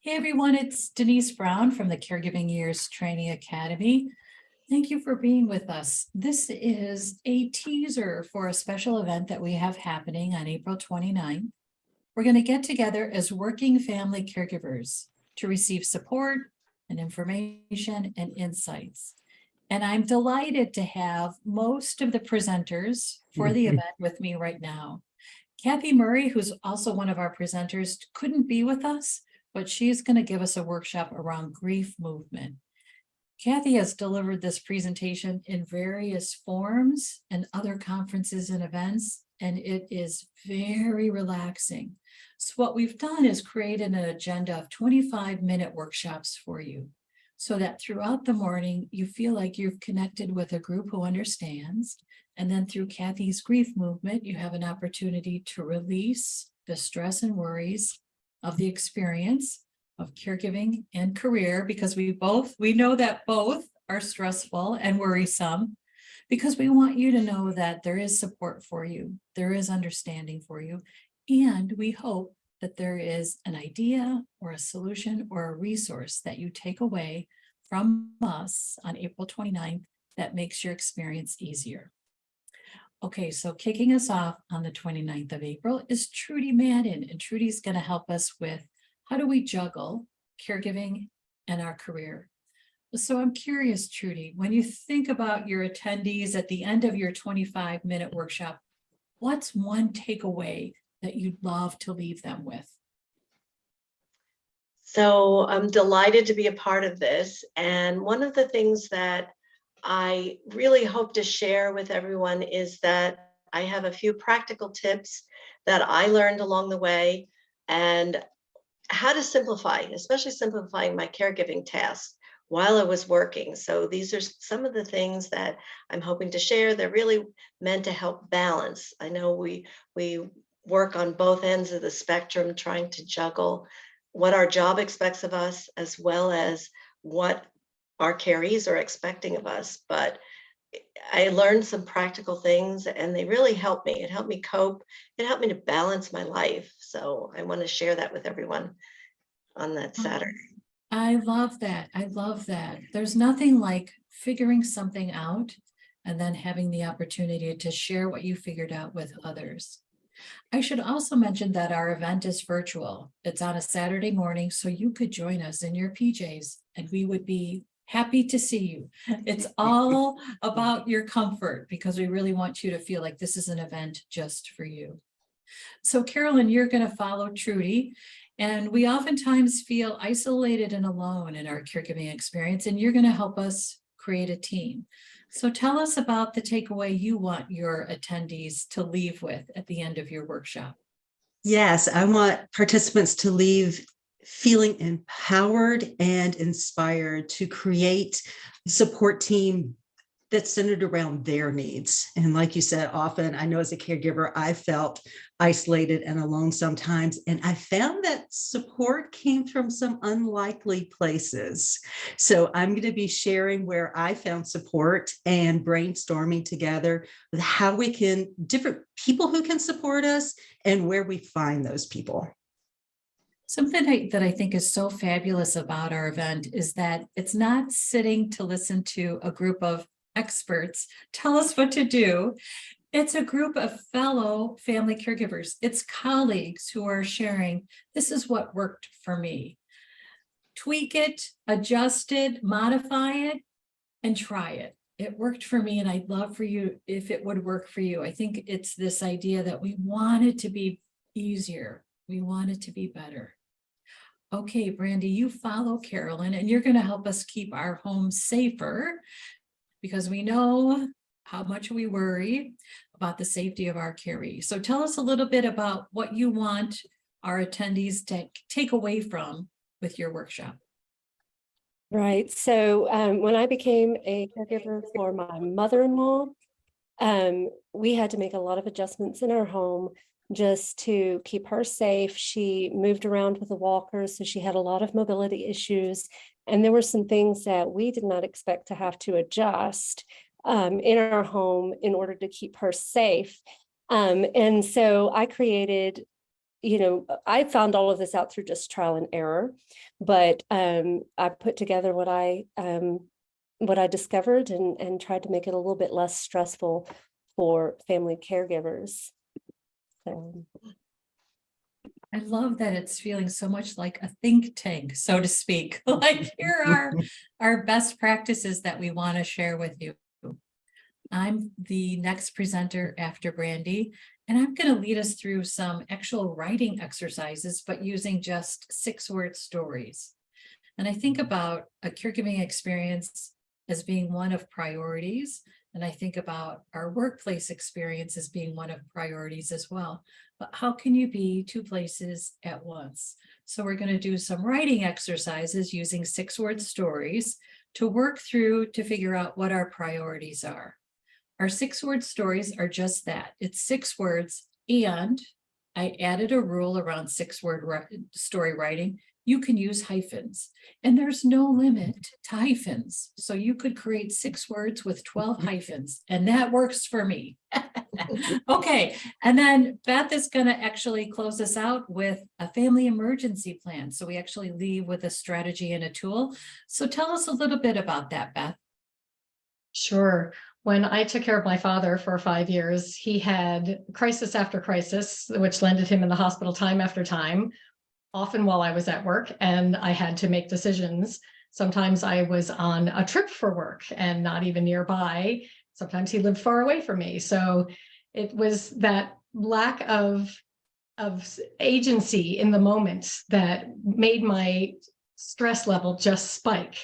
Hey everyone, it's Denise Brown from the Caregiving Years Training Academy. Thank you for being with us. This is a teaser for a special event that we have happening on April 29th. We're going to get together as working family caregivers to receive support and information and insights. And I'm delighted to have most of the presenters for the event with me right now. Kathy Murray, who's also one of our presenters, couldn't be with us, but she's going to give us a workshop around grief movement. Kathy has delivered this presentation in various forms and other conferences and events, and it is very relaxing. So what we've done is created an agenda of 25-minute workshops for you so that throughout the morning, you feel like you've connected with a group who understands. And then through Kathy's grief movement, you have an opportunity to release the stress and worries of the experience of caregiving and career, because we know that both are stressful and worrisome, because we want you to know that there is support for you, there is understanding for you, and we hope that there is an idea or a solution or a resource that you take away from us on April 29th that makes your experience easier. Okay, so kicking us off on the 29th of April is Trudy Madden, and Trudy's going to help us with how do we juggle caregiving and our career. So I'm curious, Trudy, when you think about your attendees at the end of your 25-minute workshop, what's one takeaway that you'd love to leave them with? So I'm delighted to be a part of this. And one of the things that I really hope to share with everyone is that I have a few practical tips that I learned along the way and how to simplify, especially simplifying my caregiving tasks while I was working. So these are some of the things that I'm hoping to share. They're really meant to help balance. I know we work on both ends of the spectrum trying to juggle what our job expects of us as well as what our carees are expecting of us. But I learned some practical things and they really helped me. It helped me cope. It helped me to balance my life. So I want to share that with everyone on that Saturday. I love that. I love that. There's nothing like figuring something out and then having the opportunity to share what you figured out with others. I should also mention that our event is virtual. It's on a Saturday morning, so you could join us in your PJs and we would be happy to see you. It's all about your comfort because we really want you to feel like this is an event just for you. So Carolyn, you're going to follow Trudy, and we oftentimes feel isolated and alone in our caregiving experience, and you're going to help us create a team. So tell us about the takeaway you want your attendees to leave with at the end of your workshop. Yes, I want participants to leave feeling empowered and inspired to create a support team that's centered around their needs. And like you said, often I know as a caregiver, I felt isolated and alone sometimes. And I found that support came from some unlikely places. So I'm going to be sharing where I found support and brainstorming together with how we can, different people who can support us and where we find those people. Something that I think is so fabulous about our event is that it's not sitting to listen to a group of experts tell us what to do. It's a group of fellow family caregivers. It's colleagues who are sharing, this is what worked for me. Tweak it, adjust it, modify it, and try it. It worked for me, and I'd love for you if it would work for you. I think it's this idea that we want it to be easier. We want it to be better. Okay, Brandy, you follow Carolyn, and you're going to help us keep our home safer, because we know how much we worry about the safety of our carees. So tell us a little bit about what you want our attendees to take away from with your workshop. Right. So when I became a caregiver for my mother-in-law, we had to make a lot of adjustments in our home just to keep her safe. She moved around with a walker, so she had a lot of mobility issues. And there were some things that we did not expect to have to adjust in our home in order to keep her safe. And so I created I found all of this out through just trial and error, but I put together what I discovered and tried to make it a little bit less stressful for family caregivers. So. I love that it's feeling so much like a think tank, so to speak. Like, here are our best practices that we want to share with you. I'm the next presenter after Brandy, and I'm going to lead us through some actual writing exercises, but using just 6-word stories. And I think about a caregiving experience as being one of priorities. And I think about our workplace experience as being one of priorities as well. But how can you be 2 places at once? So we're going to do some writing exercises using 6-word stories to work through to figure out what our priorities are. Our 6-word stories are just that. It's 6 words, and I added a rule around 6-word story writing. You can use hyphens, and there's no limit to hyphens. So you could create 6 words with 12 hyphens, and that works for me. Okay, and then Beth is going to actually close us out with a family emergency plan. So we actually leave with a strategy and a tool. So tell us a little bit about that, Beth. Sure. When I took care of my father for 5 years, he had crisis after crisis, which landed him in the hospital time after time, often while I was at work, and I had to make decisions. Sometimes I was on a trip for work and not even nearby. Sometimes he lived far away from me. So it was that lack of agency in the moment that made my stress level just spike.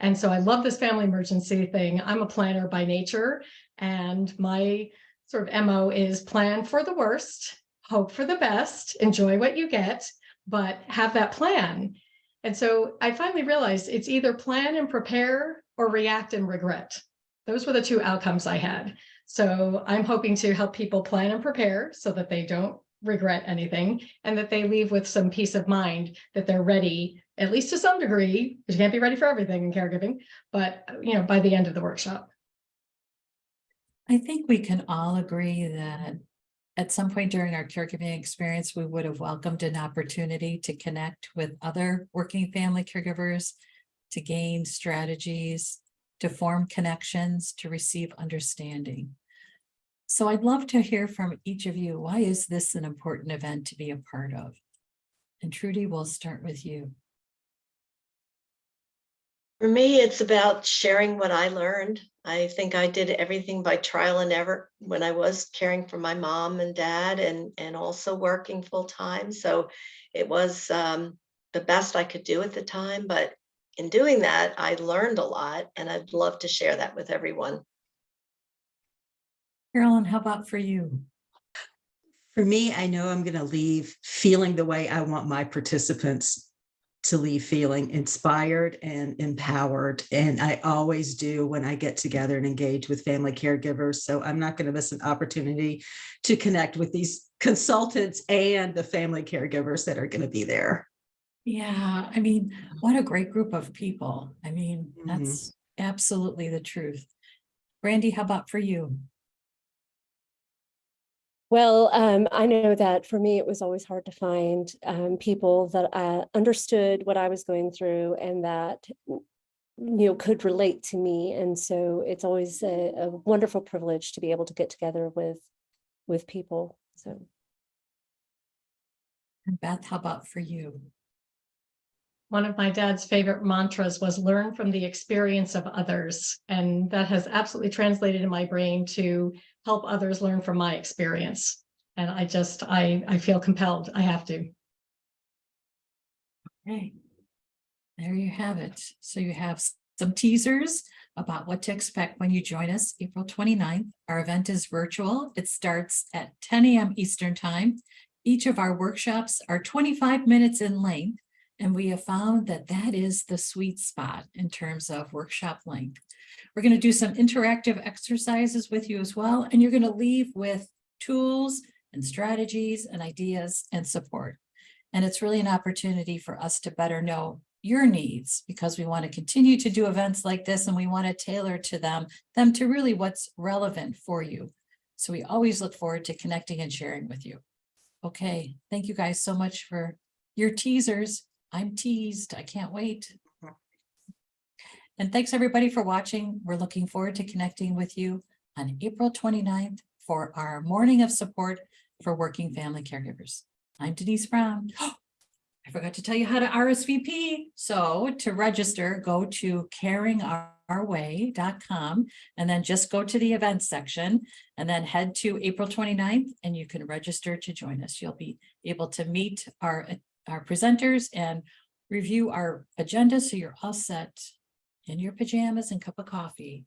And so I love this family emergency thing. I'm a planner by nature, and my sort of MO is plan for the worst, hope for the best, enjoy what you get, but have that plan. And so I finally realized it's either plan and prepare or react and regret. Those were the 2 outcomes I had. So I'm hoping to help people plan and prepare so that they don't regret anything, and that they leave with some peace of mind that they're ready, at least to some degree, because you can't be ready for everything in caregiving, but by the end of the workshop. I think we can all agree that at some point during our caregiving experience, we would have welcomed an opportunity to connect with other working family caregivers, to gain strategies, to form connections, to receive understanding. So I'd love to hear from each of you. Why is this an important event to be a part of? And Trudy, we'll start with you. For me, it's about sharing what I learned. I think I did everything by trial and error when I was caring for my mom and dad, and also working full time. So it was the best I could do at the time. But in doing that, I learned a lot, and I'd love to share that with everyone. Carolyn, how about for you? For me, I know I'm going to leave feeling the way I want my participants to leave, feeling inspired and empowered. And I always do when I get together and engage with family caregivers. So I'm not going to miss an opportunity to connect with these consultants and the family caregivers that are going to be there. Yeah, I mean, what a great group of people. I mean, that's absolutely the truth. Brandy, how about for you? Well, I know that for me, it was always hard to find people that understood what I was going through and that could relate to me. And so it's always a wonderful privilege to be able to get together with people. So, And Beth, how about for you? One of my dad's favorite mantras was learn from the experience of others. And that has absolutely translated in my brain to help others learn from my experience. And I feel compelled. I have to. Okay, there you have it. So you have some teasers about what to expect when you join us April 29th. Our event is virtual. It starts at 10 a.m. Eastern Time. Each of our workshops are 25 minutes in length, and we have found that that is the sweet spot in terms of workshop length. We're going to do some interactive exercises with you as well, and you're going to leave with tools and strategies and ideas and support. And it's really an opportunity for us to better know your needs, because we want to continue to do events like this, and we want to tailor to them to really what's relevant for you. So we always look forward to connecting and sharing with you. Okay, thank you guys so much for your teasers. I'm teased. I can't wait. And thanks everybody for watching. We're looking forward to connecting with you on April 29th for our morning of support for working family caregivers. I'm Denise Brown. I forgot to tell you how to RSVP. So to register, go to caringourway.com and then just go to the events section and then head to April 29th and you can register to join us. You'll be able to meet our presenters and review our agenda. So you're all set in your pajamas and cup of coffee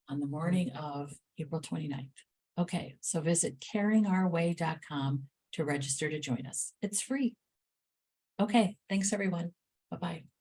on the morning of April 29th. Okay, so visit caringourway.com to register to join us. It's free. Okay, thanks everyone. Bye-bye.